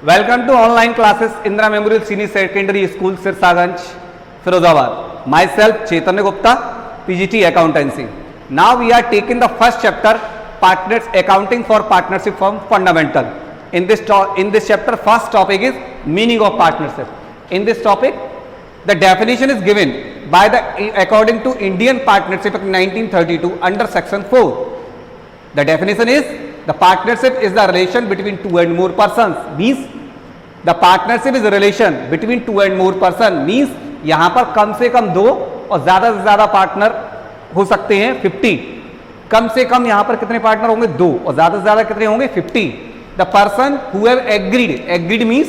Welcome to online classes Indira Memorial Senior Secondary School, Sirsaganj, Firozabad. Myself Chaitanya Gupta, PGT Accountancy. Now we are taking the first chapter, Partners Accounting for Partnership Firm Fundamental. In this chapter, first topic is meaning of partnership. In this topic, the definition is given by according to Indian Partnership Act 1932 under section 4. The definition is the partnership is the relation between two and more persons. Means the partnership is a relation between two and more person. Means यहाँ पर कम से कम दो और ज़्यादा से ज़्यादा partner हो सकते हैं 50. कम से कम यहाँ पर कितने पार्टनर होंगे? दो. और ज़्यादा से ज़्यादा कितने होंगे? 50. The person who have agreed means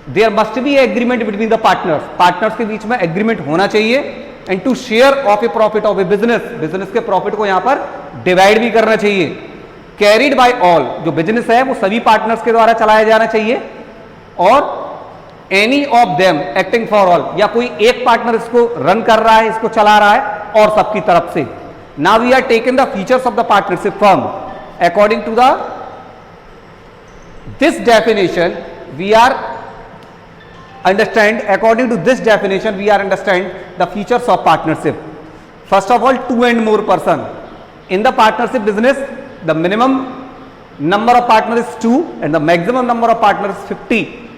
there must be agreement between the partners. Partners के बीच में agreement होना चाहिए. And to share of a profit of a business के प्रॉफिट को यहाँ पर डिवाइड भी करना चाहिए. कैरिड बाय ऑल, जो बिजनेस है वो सभी पार्टनर्स के द्वारा चलाया जाना चाहिए. और any of them acting for all, या कोई एक पार्टनर इसको रन कर रहा है, इसको चला रहा है और सबकी तरफ से. Now we are taking the features of the partnership firm according to the this definition we are according to this definition we are understand the features of partnership. First of all, two and more person. In the partnership business, the minimum number of partners is 2 and the maximum number of partners is 50.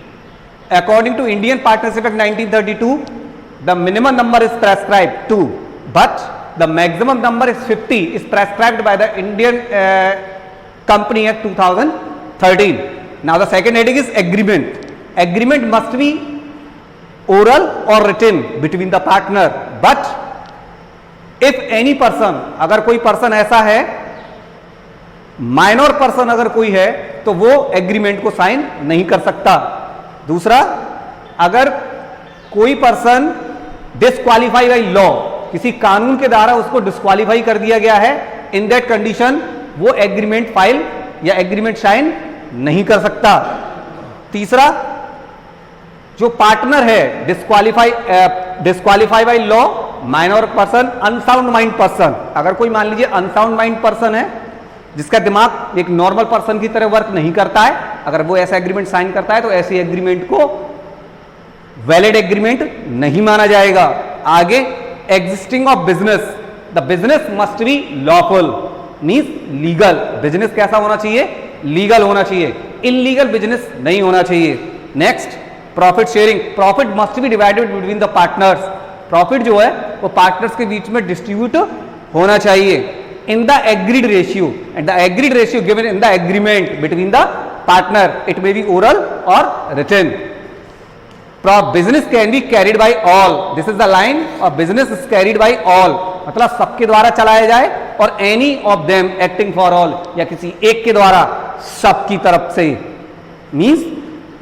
According to Indian Partnership Act 1932, the minimum number is prescribed 2, but the maximum number is 50 is prescribed by the Indian Company Act 2013. Now the second heading is agreement. Agreement must be oral or written between the partner, but if any person, अगर कोई person ऐसा है, minor person अगर कोई है, तो वो agreement को साइन नहीं कर सकता. दूसरा, अगर कोई पर्सन डिस्क्वालीफाई बाई लॉ, किसी कानून के द्वारा उसको डिस्क्वालीफाई कर दिया गया है, इन दैट कंडीशन वो एग्रीमेंट फाइल या एग्रीमेंट साइन नहीं कर सकता. तीसरा, जो पार्टनर है disqualify by law, minor person, unsound mind person. अगर कोई मान लीजिए अनसाउंड माइंड पर्सन है, जिसका दिमाग एक नॉर्मल पर्सन की तरह वर्क नहीं करता है, अगर वो ऐसा एग्रीमेंट साइन करता है तो ऐसे एग्रीमेंट को वैलिड एग्रीमेंट नहीं माना जाएगा. आगे, existing of business, the business must be lawful means legal. Business कैसा होना चाहिए? लीगल होना चाहिए. इनलीगल बिजनेस नहीं होना चाहिए. Next, profit sharing, profit must be divided between the partners. Profit जो है वो पार्टनर्स के बीच में डिस्ट्रीब्यूट होना चाहिए in the agreed ratio, and the agreed ratio given in the agreement between the partner. It may be oral और written. Business can be carried by all. This is the line of business is carried by all, मतलब सबके द्वारा चलाया जाए. और any of them acting for all, या किसी एक के द्वारा सबकी तरफ से. Means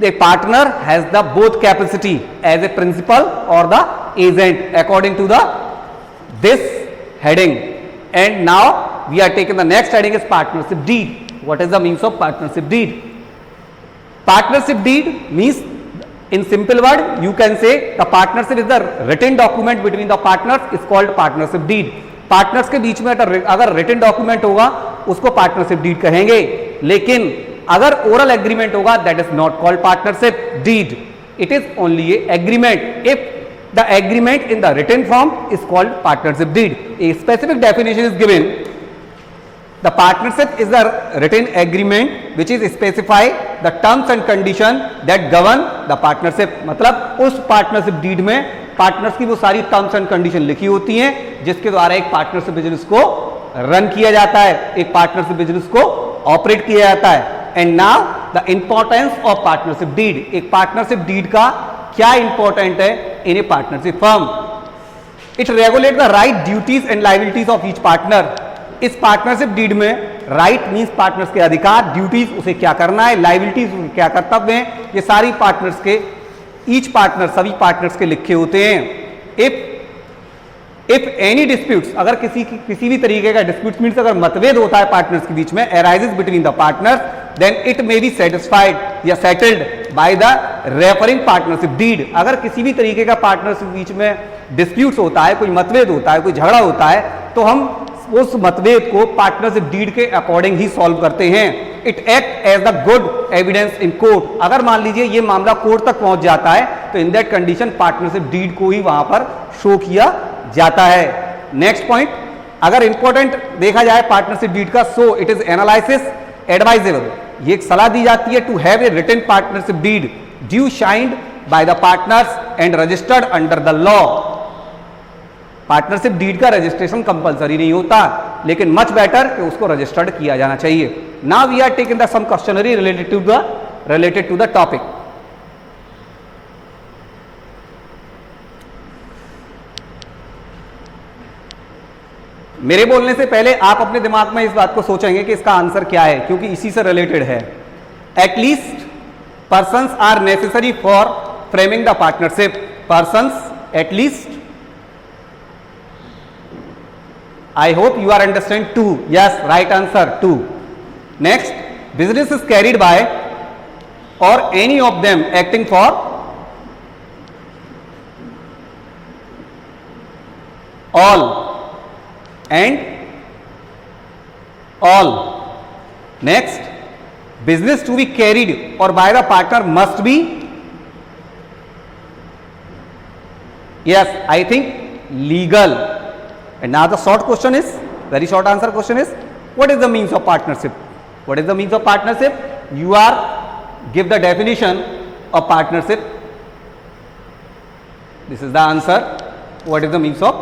the partner has the both capacity as a principal or the agent according to the this heading. And now we are taking the next heading is partnership deed. What is the means of partnership deed? Partnership deed means, in simple word you can say the partnership is the written document between the partners is called partnership deed. Partners के बीच में अगर written document होगा उसको partnership deed कहेंगे. लेकिन अगर oral agreement होगा that is not called partnership deed. It is only a agreement. If the agreement in the written form is called partnership deed. A specific definition is given. The partnership is the written agreement which is specify the terms and condition that govern the partnership. मतलब उस partnership deed में partners की वो सारी terms and condition लिखी होती हैं जिसके द्वारा एक पार्टनरशिप बिजनेस को रन किया जाता है, एक पार्टनरशिप बिजनेस को ऑपरेट किया जाता है. And now the importance of partnership deed. एक पार्टनरशिप डीड का क्या इंपॉर्टेंट है in a partnership firm? It regulate the right, duties and liabilities of each partner. इस पार्टनरशिप डीड में राइट मींस पार्टनर्स के अधिकार, ड्यूटीज उसे क्या करना है, लायबिलिटीज क्या कर्तव्य हैं, ये सारी पार्टनर्स के, ईच पार्टनर सभी पार्टनर्स के लिखे होते हैं. इफ एनी डिस्प्यूट्स, अगर किसी भी तरीके का डिस्प्यूट मीन्स अगर मतभेद होता है पार्टनर्स के बीच में, arises between the partners, then it may be satisfied या settled by the referring partnership deed. अगर किसी भी तरीके का पार्टनर्स के बीच में डिस्प्यूट्स होता है, कोई मतभेद होता है, कोई झगड़ा होता है, तो हम उस मतभेद को पार्टनरशिप डीड के अकॉर्डिंग ही सॉल्व करते हैं. It act as the good evidence in court. अगर मान लीजिए ये मामला कोर्ट तक पहुंच जाता है तो in that condition partnership deed को ही वहां पर शो किया जाता है। नेक्स्ट पॉइंट, अगर इंपॉर्टेंट देखा जाए पार्टनरशिप डीड का, so it is analysis advisable, ये एक सलाह दी जाती है to have a written partnership deed duly signed by the partners and registered under the law. Partnership deed का रजिस्ट्रेशन कंपलसरी नहीं होता, लेकिन मच बेटर कि उसको रजिस्टर्ड किया जाना चाहिए। Now we are taking the some questionnaire related to the topic. मेरे बोलने से पहले आप अपने दिमाग में इस बात को सोचेंगे कि इसका आंसर क्या है, क्योंकि इसी से रिलेटेड है। At least persons are necessary for framing the partnership. Persons at least, I hope you are understand 2. Yes, right answer 2. Next, business is carried by or any of them acting for all and all. Next, business to be carried or by the partner must be, yes, I think legal. And now the short question is, very short answer question is, what is the means of partnership? What is the means of partnership? You are give the definition of partnership. This is the answer. What is the means of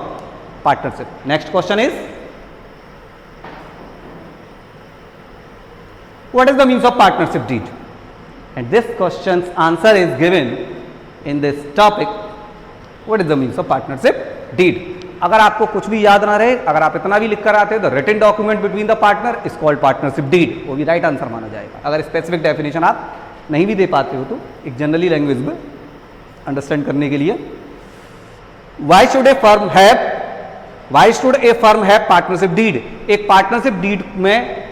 partnership? Next question is, what is the means of partnership deed? And this question's answer is given in this topic. What is the means of partnership deed? अगर आपको कुछ भी याद ना रहे, अगर आप इतना भी लिख कर आते हैं, the written document between the partner is called partnership deed, वो भी राइट आंसर माना जाएगा। अगर स्पेसिफिक डेफिनेशन आप नहीं भी दे पाते हो तो एक जनरली लैंग्वेज में अंडरस्टैंड करने के लिए, why should a firm have partnership deed? एक पार्टनरशिप डीड में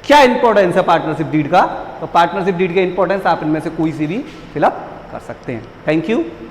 क्या इंपॉर्टेंस है पार्टनरशिप डीड का? तो पार्टनरशिप डीड के इंपॉर्टेंस आप इनमें से कोई सी भी फिलअप कर सकते हैं। Thank you.